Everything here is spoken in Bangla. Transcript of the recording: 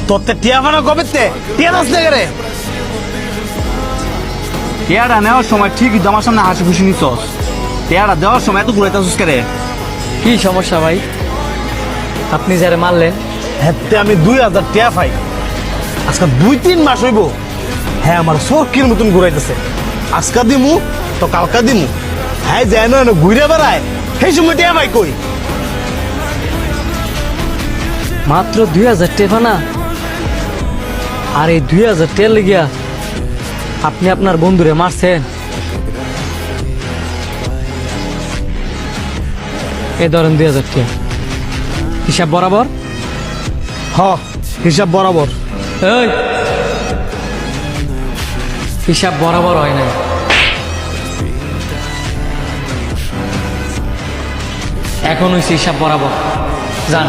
তোর টিয়া বানা কবে টিয়া দাস না রে? টিয়াটা নেওয়ার সময় ঠিকই তো আমার সামনে হাসি খুশি নিছস, টিয়াটা দেওয়ার সময় এত ঘুরাইতেছিস কে রে? কি সমস্যা ভাই? আপনি যারা মারলেন হ্যাঁ আমি 2000 টিয়া পাই, আজকে 2-3 মাস হইব। হ্যাঁ আমার সরকির মতন ঘুরাইতেছে, আজকা দিমু তো কালকা দিমু। হ্যাঁ যায় না ঘুরে বেড়ায়, সেই সময় টিয়া ভাই কই? মাত্র 2000 টাকা না? আর এই 2000 টাকা লেগিয়া আপনি আপনার বন্ধুরে মারছেন? এই ধরেন 2000 টাকা, হিসাব বরাবর? হ হিসাব বরাবর। এই হিসাব বরাবর হয় না, এখন হয়েছে হিসাব বরাবর। যান।